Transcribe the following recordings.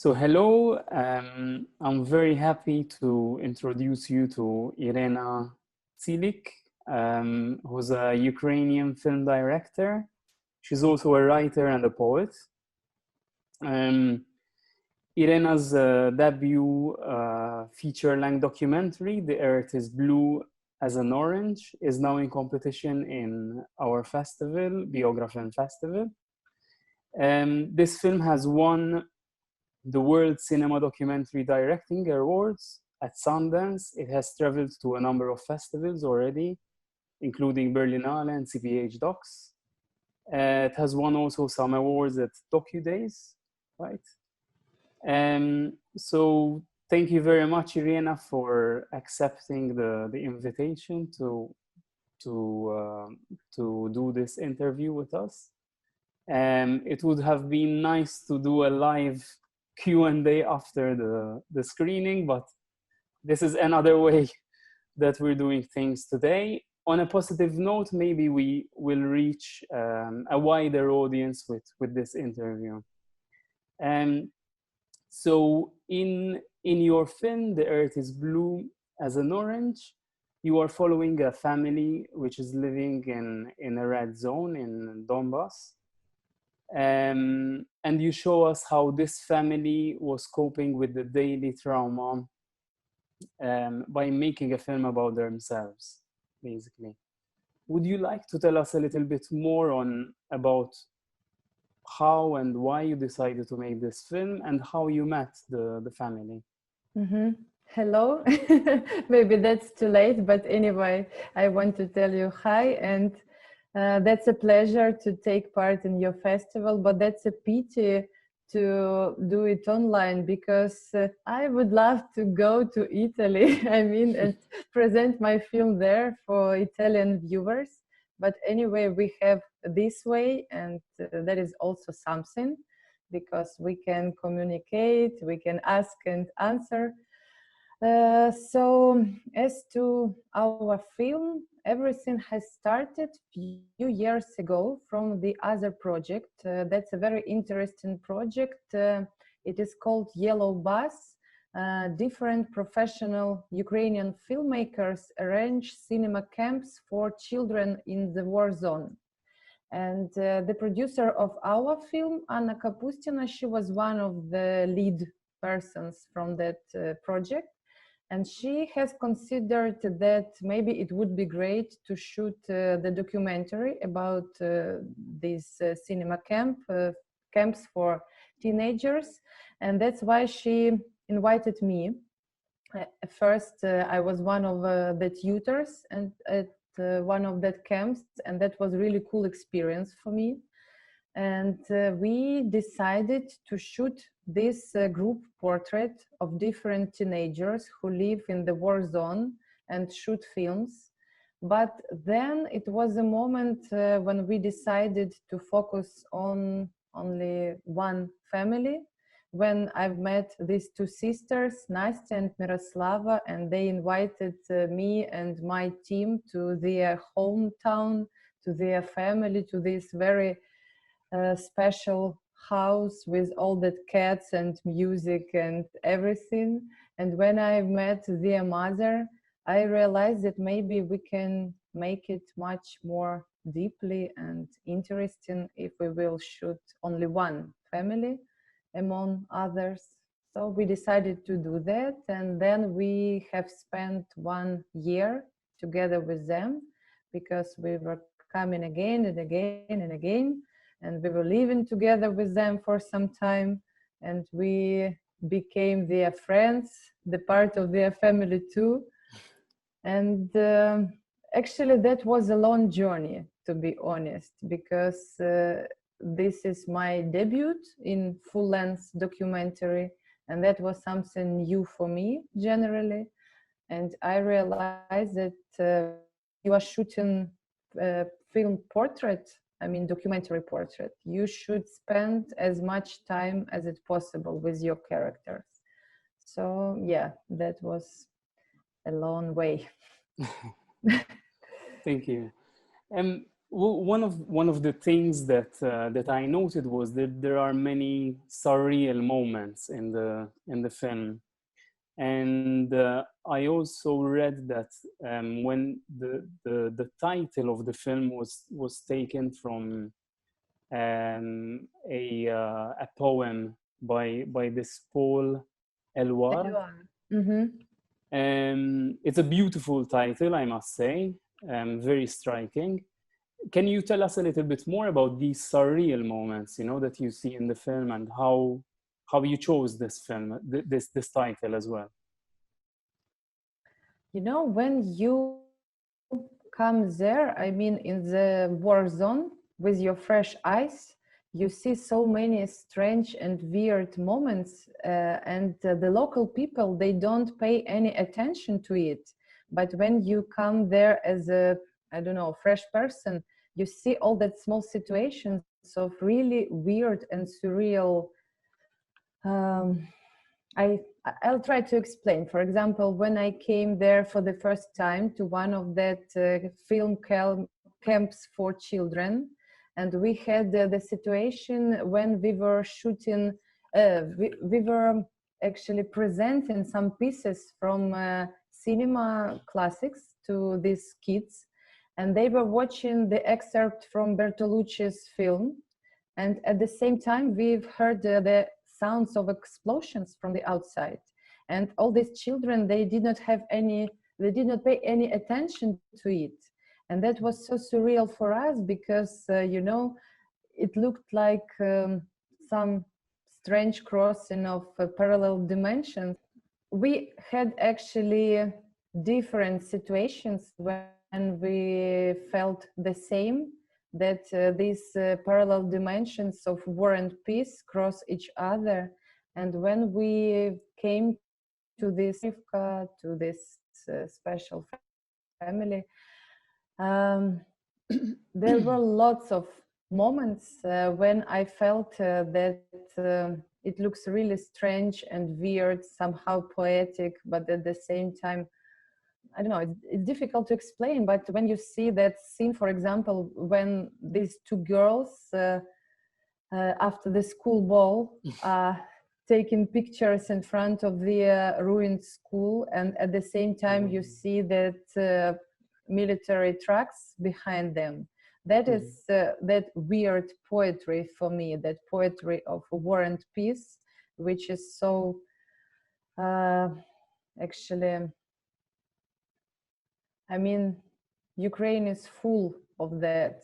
So hello, I'm very happy to introduce you to IRYNA TSILYK, who's a Ukrainian film director. She's also a writer and a poet. IRYNA's debut feature-length documentary, The Earth is Blue as an Orange, is now in competition in our festival, Biografilm Festival. This film has won the World Cinema Documentary Directing Awards at Sundance. It has traveled to a number of festivals already, including Berlinale and CPH Docs. It has won also some awards at DocuDays, right? So thank you very much, IRYNA, for accepting the invitation to do this interview with us. It would have been nice to do a live Q&A after the screening, but this is another way that we're doing things today. On a positive note, maybe we will reach a wider audience with this interview. So in your film, The Earth is Blue as an Orange, you are following a family which is living in a red zone in Donbass. And you show us how this family was coping with the daily trauma by making a film about themselves, basically. Would you like to tell us a little bit more about how and why you decided to make this film and how you met the family? Mm-hmm. Hello. Maybe that's too late, but anyway, I want to tell you hi, and that's a pleasure to take part in your festival, but that's a pity to do it online, because I would love to go to Italy, I mean, and present my film there for Italian viewers. But anyway, we have this way, and that is also something, because we can communicate, we can ask and answer. So as to our film, everything has started a few years ago from the other project. That's a very interesting project. It is called Yellow Bus. Different professional Ukrainian filmmakers arrange cinema camps for children in the war zone. And the producer of our film, Anna Kapustina, she was one of the lead persons from that project. And she has considered that maybe it would be great to shoot the documentary about these cinema camps for teenagers. And that's why she invited me. First, I was one of the tutors and at one of that camps, and that was really cool experience for me. And we decided to shoot this group portrait of different teenagers who live in the war zone and shoot films. But then it was a moment when we decided to focus on only one family, when I've met these two sisters, Nastya and Miroslava, and they invited me and my team to their hometown, to their family, to this very special house with all the cats and music and everything. And when I met their mother, I realized that maybe we can make it much more deeply and interesting if we will shoot only one family among others. So we decided to do that, and then we have spent 1 year together with them, because we were coming again and again and again, and we were living together with them for some time, and we became their friends, the part of their family too. And actually that was a long journey, to be honest, because this is my debut in full-length documentary, and that was something new for me generally. And I realized that you are shooting film portrait, I mean documentary portrait, you should spend as much time as it's possible with your characters. So yeah, that was a long way. Thank you. Well, one of the things that that I noted was that there are many surreal moments in the film, and I also read that when the title of the film was taken from a poem by this Paul Eluard. Mm-hmm. It's a beautiful title, I must say, very striking. Can you tell us a little bit more about these surreal moments, you know, that you see in the film, and how you chose this film, this title as well? You know, when you come there, I mean, in the war zone with your fresh eyes, you see so many strange and weird moments, and the local people, they don't pay any attention to it. But when you come there as a, I don't know, fresh person, you see all that small situations of really weird and surreal. Um, I'll try to explain. For example, when I came there for the first time to one of that film camps for children, and we had the situation when we were shooting, we were actually presenting some pieces from cinema classics to these kids, and they were watching the excerpt from Bertolucci's film, and at the same time we've heard the sounds of explosions from the outside, and all these children, they did not pay any attention to it, and that was so surreal for us because you know, it looked like some strange crossing of parallel dimensions. We had actually different situations when we felt the same, that these parallel dimensions of war and peace cross each other. And when we came to this special family, um, there were lots of moments when I felt that it looks really strange and weird, somehow poetic, but at the same time, I don't know, it's difficult to explain. But when you see that scene, for example, when these two girls after the school ball taking pictures in front of the ruined school, and at the same time you see that military trucks behind them, that is that weird poetry for me, that poetry of war and peace, which is so actually, I mean, Ukraine is full of that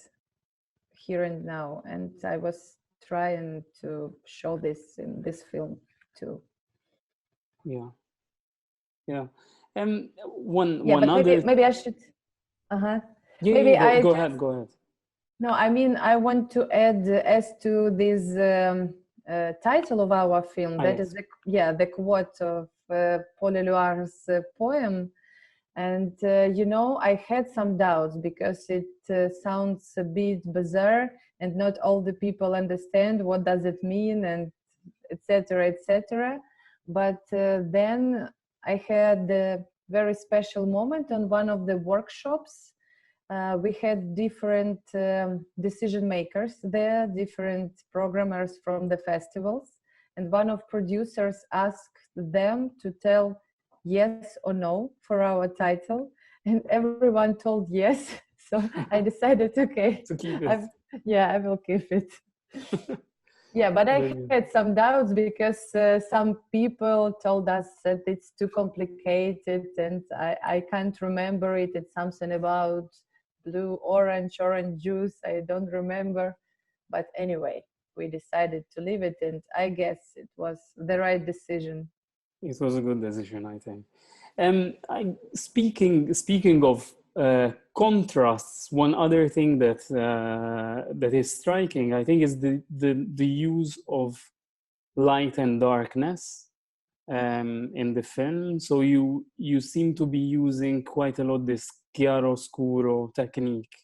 here and now, and I was trying to show this in this film too. Yeah, yeah. One Yeah, one but other. maybe I should. Uh-huh. Yeah, yeah. Maybe I Go just, ahead. Go ahead. no, I mean, I want to add as to this title of our film. Ah, That is yes. the quote of Paul Eluard's poem. And you know, I had some doubts because it sounds a bit bizarre, and not all the people understand what does it mean, and etc., etc. But then I had a very special moment on one of the workshops. We had different decision makers there, different programmers from the festivals, and one of producers asked them to tell yes or no for our title, and everyone told yes. So I decided, okay, To keep it. I will keep it. Yeah, but Very I good. had some doubts because some people told us that it's too complicated, and I can't remember it. It's something about blue, orange juice. I don't remember. But anyway, we decided to leave it, and I guess it was the right decision. It was a good decision, I think. Speaking of contrasts, one other thing that that is striking, I think, is the use of light and darkness in the film. So you seem to be using quite a lot this chiaroscuro technique,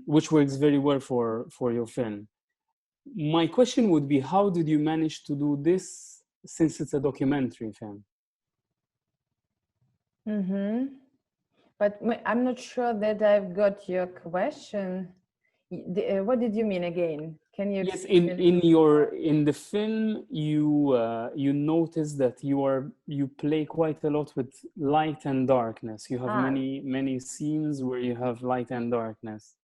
which works very well for your film. My question would be, how did you manage to do this since it's a documentary film? Mm-hmm. But I'm not sure that I've got your question. What did you mean again? Can you Yes, explain? in the film, you notice that you play quite a lot with light and darkness. You have Ah, many scenes where you have light and darkness.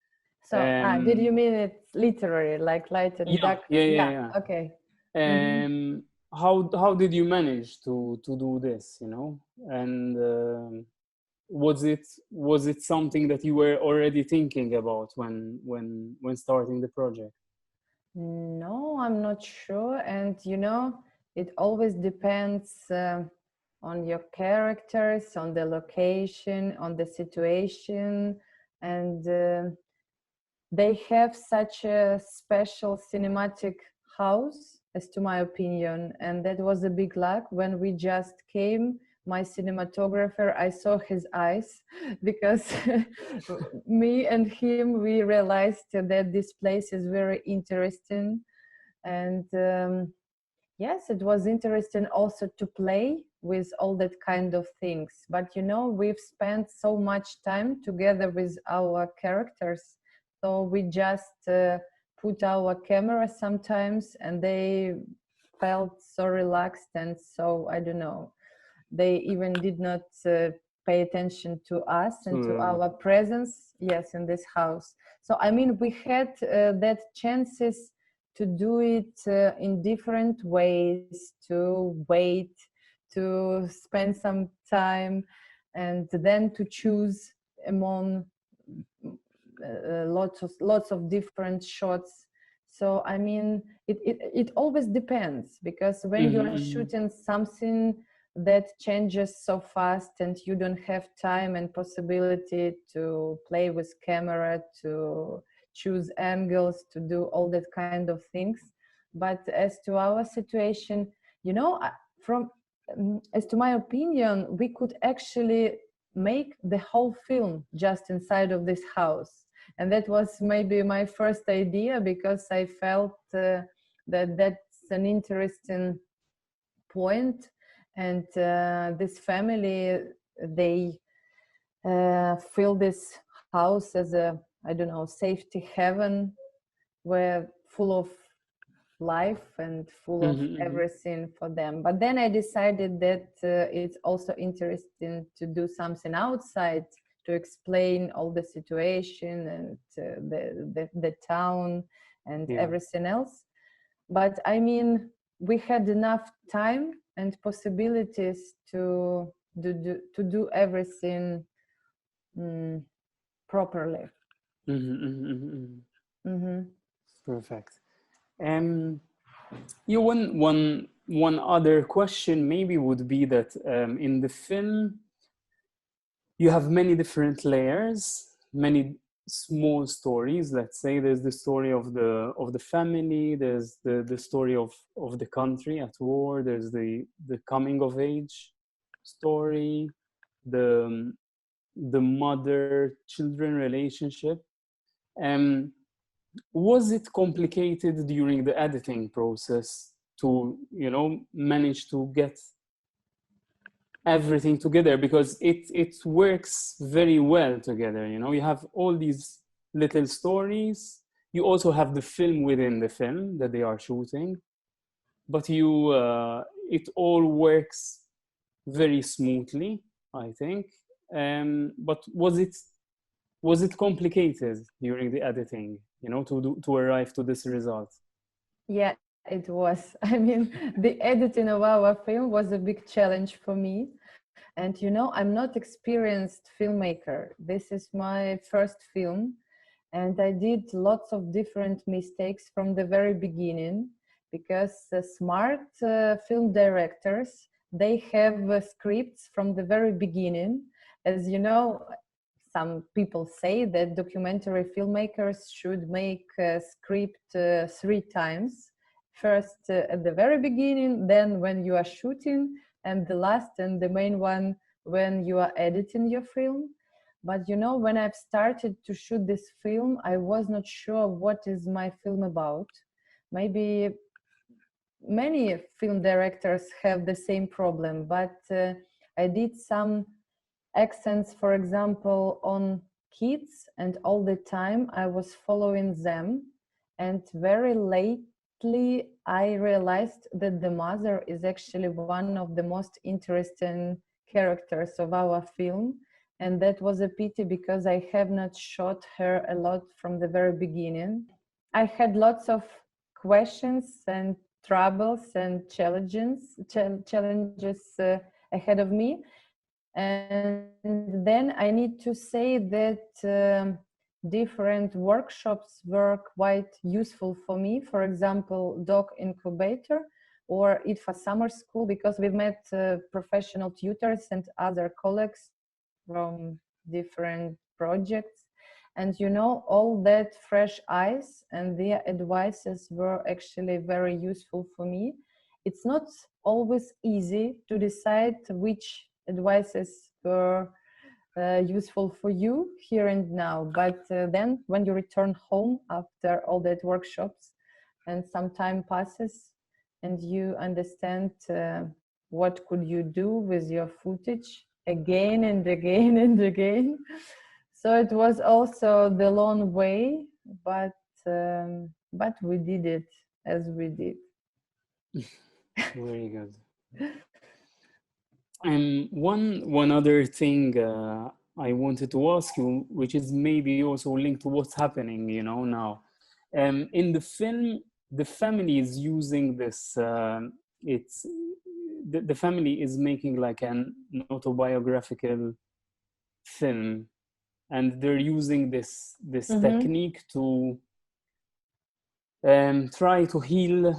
so did Um, you mean it literally, like light and yeah, dark? yeah, yeah, Yeah. yeah. Okay. Mm-hmm. How did you manage to do this? You know, and was it something that you were already thinking about when starting the project? No, I'm not sure. And it always depends on your characters, on the location, on the situation. And they have such a special cinematic house, as to my opinion. And that was a big luck when we just came. My cinematographer, I saw his eyes because me and him, we realized that this place is very interesting. And yes, it was interesting also to play with all that kind of things. But we've spent so much time together with our characters, so we just put our camera sometimes, and they felt so relaxed, and so I don't know, they even did not pay attention to us and to So, our presence, yes, in this house. So I mean, we had that chances to do it in different ways, to wait, to spend some time, and then to choose among lots of different shots. So I mean, it always depends, because when you are mhm, shooting something that changes so fast and you don't have time and possibility to play with camera, to choose angles, to do all that kind of things. But as to our situation, from as to my opinion, we could actually make the whole film just inside of this house. And that was maybe my first idea, because I felt that that's an interesting point. And this family, they feel this house as a, I don't know, safety heaven, where full of life and full of mhm, mhm. everything for them. But then I decided that it's also interesting to do something outside, to explain all the situation and the town and Yeah. everything else. But I mean, we had enough time and possibilities to do everything mm, properly. Mhm, mhm, mhm, mhm. Mm-hmm. Perfect. Um, yeah, one other question maybe would be that in the film you have many different layers, many small stories. Let's say there's the story of the family, there's the story of the country at war, there's the coming of age story, the the mother children relationship. Um, was it complicated during the editing process to manage to get everything together, because it works very well together? You have all these little stories, you also have the film within the film that they are shooting, but it all works very smoothly, I think. But was it complicated during the editing, to arrive to this result? Yeah, it was. I mean, the editing of our film was a big challenge for me. And I'm not experienced filmmaker. This is my first film, and I did lots of different mistakes from the very beginning, because smart film directors, they have scripts from the very beginning. As you know, some people say that documentary filmmakers should make a script 3 times. First at the very beginning, then when you are shooting, and the last and the main one when you are editing your film. But when I've started to shoot this film, I was not sure what is my film about. Maybe many film directors have the same problem, but I did some accents, for example, on kids, and all the time I was following them. And very lately I realized that the mother is actually one of the most interesting characters of our film. And that was a pity because I have not shot her a lot from the very beginning. I had lots of questions and troubles and challenges ahead of me. And then I need to say that different workshops were quite useful for me. For example, Dog Incubator or ITFA Summer School, because we've met professional tutors and other colleagues from different projects. And you know, all that fresh eyes and their advices were actually very useful for me. It's not always easy to decide which advices were useful for you here and now, but then when you return home after all that workshops and some time passes and you understand what could you do with your footage again and again and again. So it was also the long way, but we did it as we did. Very good. One other thing I wanted to ask you, which is maybe also linked to what's happening, you know, now. In the film, the family is using this. It's the family is making like an autobiographical film, and they're using this technique to try to heal,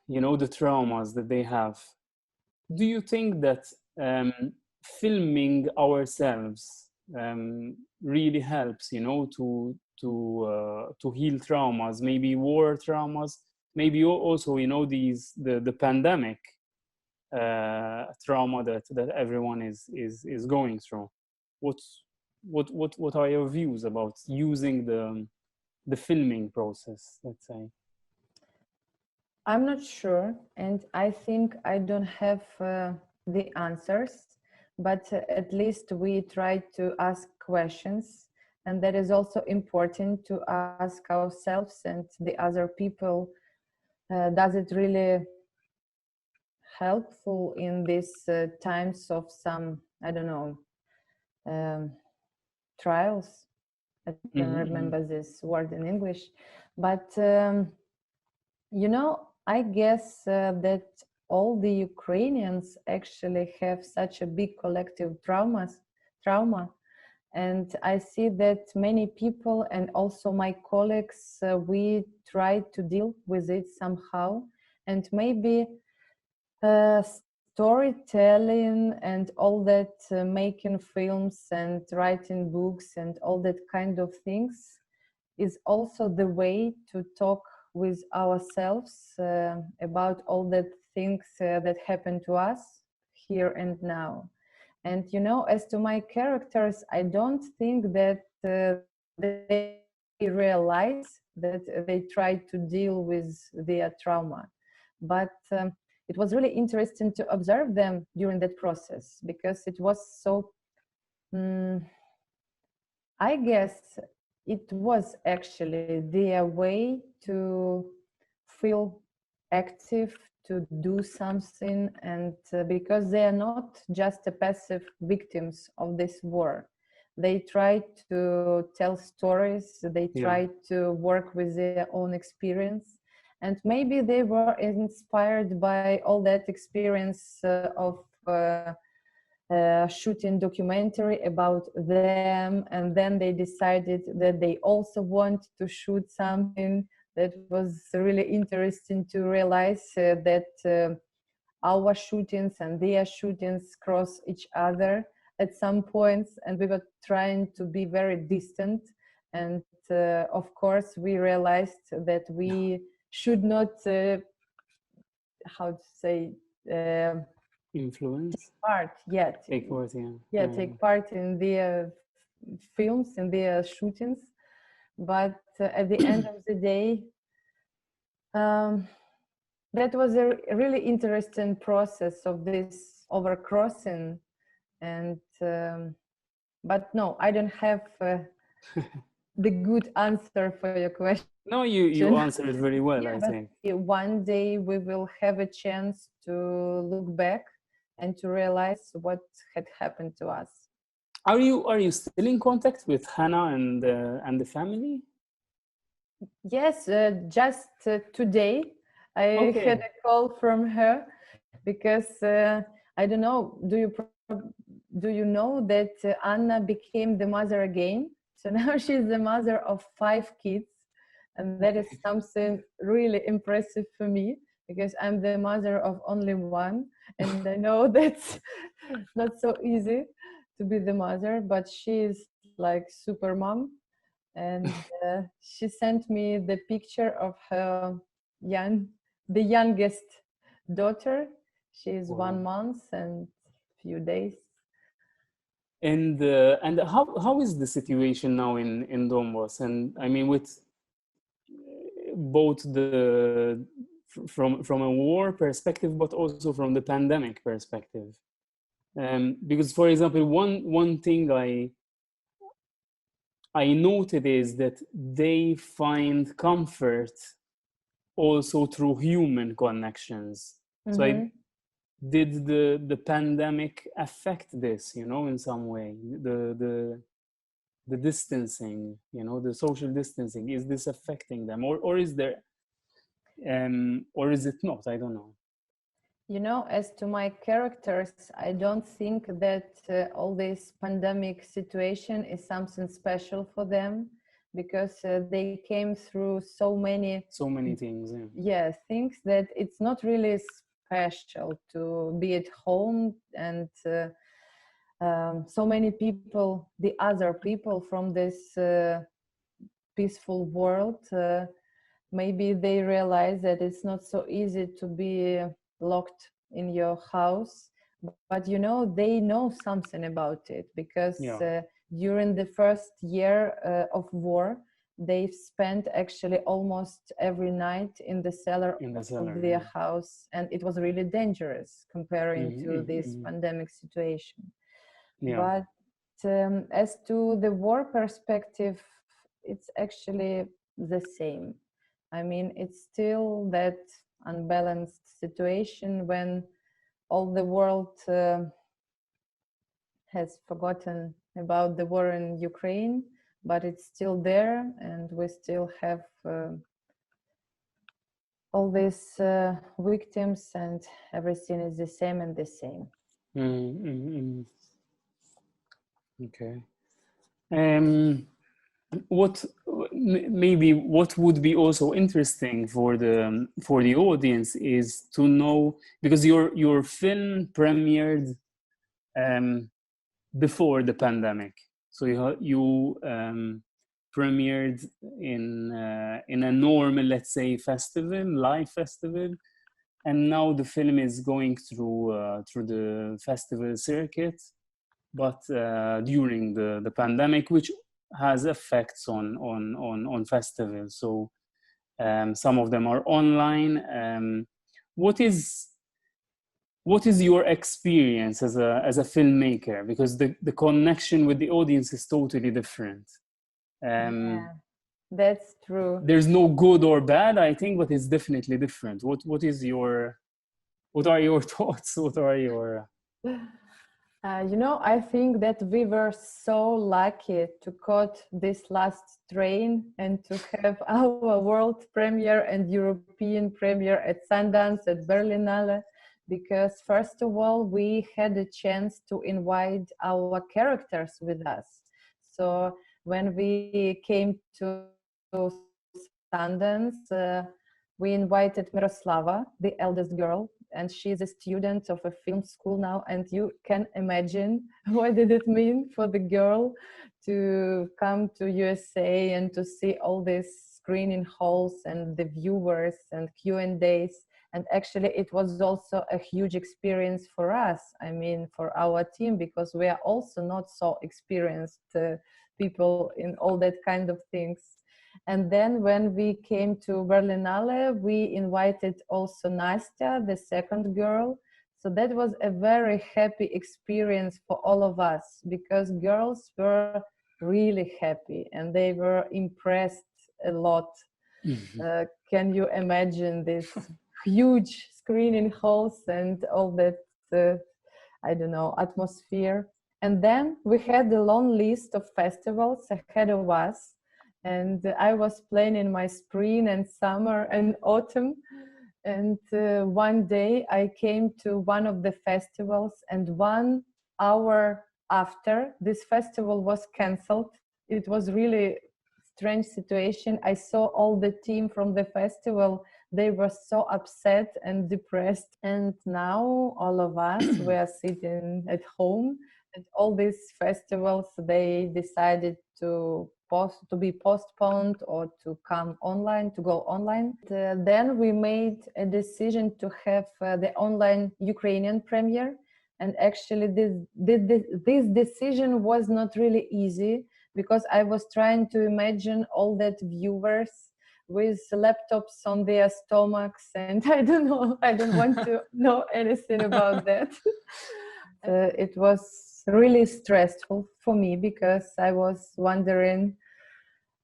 you know, the traumas that they have. Do you think that filming ourselves really helps, you know, to heal traumas, maybe war traumas, maybe also, you know, the pandemic trauma that everyone is going through? What are your views about using the filming process, let's say? I'm not sure, and I think I don't have the answers, but at least we try to ask questions, and that is also important to ask ourselves and the other people, does it really helpful in these times of some, I don't know, trials? I don't remember this word in English, but you know, I guess that all the Ukrainians actually have such a big collective trauma, and I see that many people and also my colleagues, we try to deal with it somehow, and maybe storytelling and all that, making films and writing books and all that kind of things is also the way to talk with ourselves about all the things that happen to us here and now. And you know, as to my characters, I don't think that they realize that they try to deal with their trauma, but it was really interesting to observe them during that process, because it was so I guess it was actually their way to feel active, to do something, and because they are not just a passive victims of this war. They try to tell stories, they try to work with their own experience, and maybe they were inspired by all that experience of shooting documentary about them, and then they decided that they also want to shoot something. That was really interesting to realize that our shootings and their shootings cross each other at some points, and we were trying to be very distant, and of course we realized that we should not how to say influence part yet take part take part in their films and their shootings, but at the end of the day that was a really interesting process of this overcrossing, and But no, I don't have the good answer for your question. No, you answered it very well, Yeah, I but think. one day we will have a chance to look back and to realize what had happened to us. Are you still in contact with Hannah and the family? Yes, just today I had Okay. a call from her because I don't know. Do you know that Anna became the mother again? So now she's the mother of 5 kids, and that is something really impressive for me because I'm the mother of only one, and I know that's not so easy to be the mother, but she is like super mom, and she sent me the picture of her the youngest daughter. She is Wow. 1 month and few days. And how is the situation now in Donbass? And I mean, with both the from a war perspective, but also from the pandemic perspective. Because, for example, one thing I noted is that they find comfort also through human connections. So Mm-hmm. did the pandemic affect this, in some way? The distancing, the social distancing, is this affecting them, or is there, or is it not? I don't know. You know, as to my characters, I don't think that all this pandemic situation is something special for them because they came through So many things, yeah. yeah, things that it's not really special to be at home and so many people, the other people from this peaceful world, maybe they realize that it's not so easy to be locked in your house, but you know, they know something about it because Yeah, during the first year of war, they've spent actually almost every night in the cellar in the of cellar, their yeah. house, and it was really dangerous comparing to this Mm-hmm. pandemic situation. Yeah. But as to the war perspective, it's actually the same. I mean, it's still that unbalanced situation when all the world has forgotten about the war in Ukraine, but it's still there, and we still have all these victims, and everything is the same and the same. Mm-hmm. Okay. Um, what maybe what would be also interesting for the audience is to know, because your film premiered before the pandemic, so you premiered in a normal, let's say, festival, live festival, and now the film is going through the festival circuit, but during the pandemic, which has effects on festivals. So some of them are online. What is what is your experience as a filmmaker? Because the connection with the audience is totally different. Yeah, that's true. There's no good or bad, I think, but it's definitely different. What are your thoughts? What are your You know, I think that we were so lucky to caught this last train and to have our world premiere and European premiere at Sundance, at Berlinale, because first of all, we had a chance to invite our characters with us. So when we came to Sundance, we invited Miroslava, the eldest girl, and she's a student of a film school now, and you can imagine what did it mean for the girl to come to USA and to see all these screening halls and the viewers and Q&As. And actually it was also a huge experience for us, I mean for our team, because we are also not so experienced people in all that kind of things. And then when we came to Berlinale, we invited also Nastya, the second girl. So that was a very happy experience for all of us, because girls were really happy and they were impressed a lot. Can you imagine this huge screening halls and all that, I don't know, atmosphere? And then we had a long list of festivals ahead of us. And I was planning my spring and summer and autumn. And one day I came to one of the festivals, and 1 hour after this festival was cancelled. It was really strange situation. I saw all the team from the festival. They were so upset and depressed. And now all of us, we are sitting at home, and all these festivals, they decided to be postponed or to come online, to go online. Then we made a decision to have the online Ukrainian premiere. And actually this decision was not really easy, because I was trying to imagine all that viewers with laptops on their stomachs, and I don't know, I don't want to know anything about that. It was really stressful for me, because I was wondering,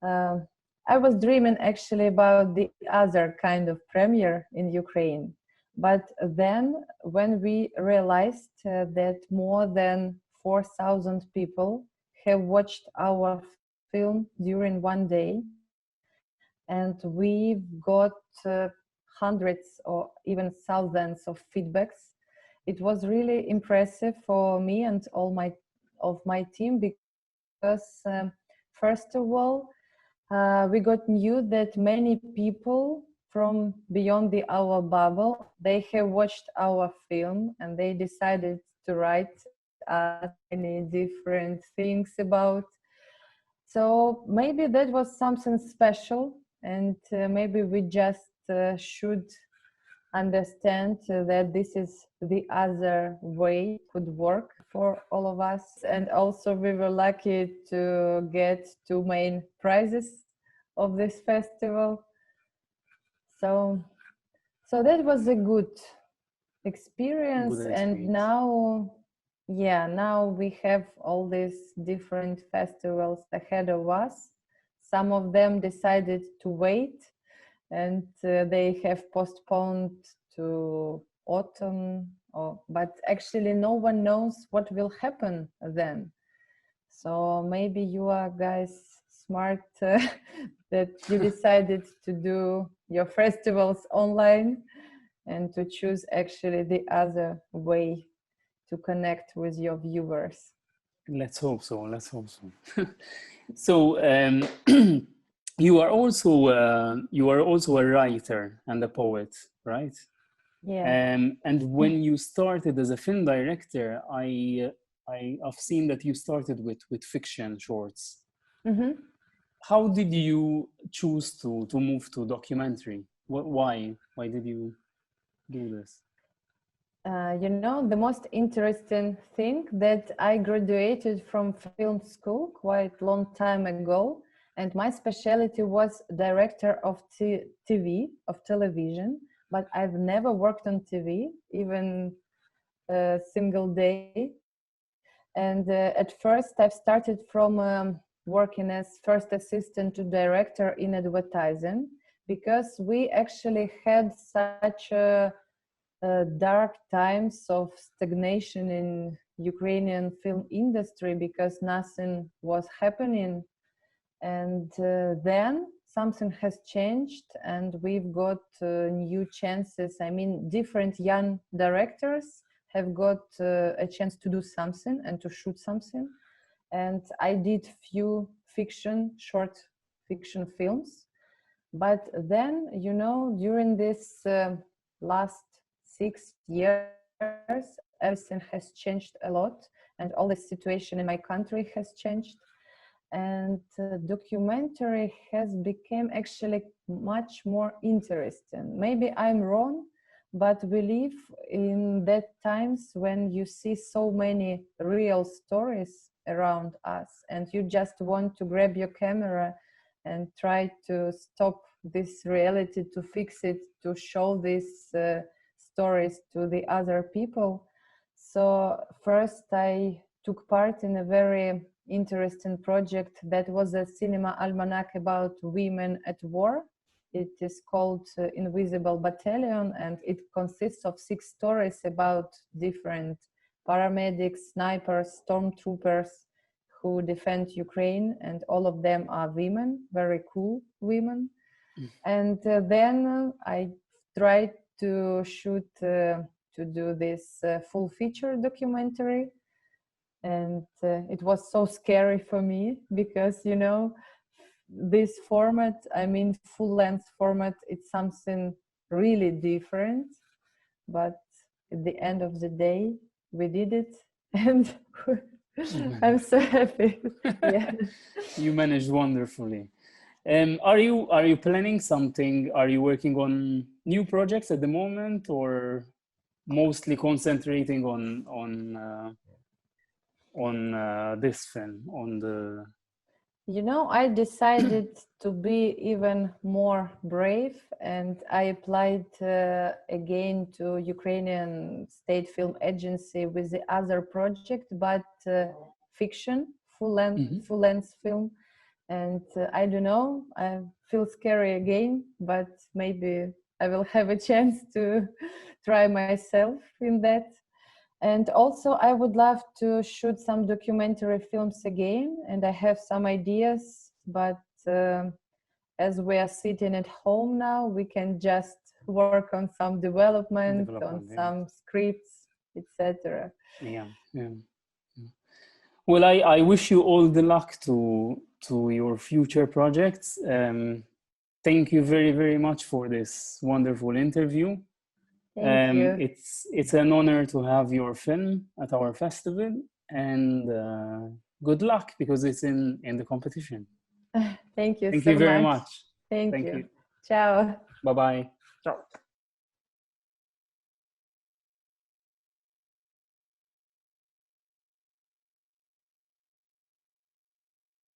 I was dreaming actually about the other kind of premiere in Ukraine. But then when we realized that more than 4,000 people have watched our film during one day, and we've got hundreds or even thousands of feedbacks, it was really impressive for me and all my team, because first of all, we got news that many people from beyond our bubble, they have watched our film, and they decided to write us many different things about. So maybe that was something special, and maybe we just should understand that this is the other way could work for all of us. And also we were lucky to get 2 main prizes of this festival. So that was a good experience. Good And experience. now we have all these different festivals ahead of us. Some of them decided to wait, and they have postponed to autumn, but actually no one knows what will happen then. So maybe you are guys smart that you decided to do your festivals online and to choose actually the other way to connect with your viewers. Let's hope so. Let's hope so. So you are also a writer and a poet, right? Yeah. And when you started as a film director, I've seen that you started with fiction shorts. Mm-hmm. How did you choose to move to documentary? Why did you do this? The most interesting thing that I graduated from film school quite long time ago, and my specialty was director of TV, of television, but I've never worked on TV, even a single day. And at first I've started from working as first assistant to director in advertising, because we actually had such a dark times of stagnation in Ukrainian film industry, because nothing was happening. And then something has changed, and we've got new chances. I mean, different young directors have got a chance to do something and to shoot something. And I did few short fiction films. But then, during this last 6 years, everything has changed a lot, and all the situation in my country has changed. And documentary has become actually much more interesting. Maybe I'm wrong, but we live in that times when you see so many real stories around us, and you just want to grab your camera and try to stop this reality, to fix it, to show these stories to the other people. So first I took part in a very interesting project that was a cinema almanac about women at war. It is called Invisible Battalion, and it consists of 6 stories about different paramedics, snipers, stormtroopers who defend Ukraine, and all of them are women, very cool women. And then I tried to shoot, to do this full feature documentary. And it was so scary for me because, you know, this format, I mean, full length format, it's something really different. But at the end of the day, we did it. And I'm so happy. Yeah. You managed wonderfully. Are you planning something? Are you working on new projects at the moment, or mostly concentrating on this film, on the? You know, I decided to be even more brave, and I applied again to Ukrainian State Film Agency with the other project, but fiction, full length film. And I don't know, I feel scary again, but maybe I will have a chance to try myself in that. And also I would love to shoot some documentary films again, and I have some ideas, but as we are sitting at home now, we can just work on some development on some scripts, etc. Yeah. Well, I wish you all the luck to your future projects. Thank you very, very much for this wonderful interview. Thank you. It's an honor to have your film at our festival, and good luck because it's in the competition. Thank you Thank so you very much. much. Thank Thank you. you. Ciao. Bye-bye. Ciao.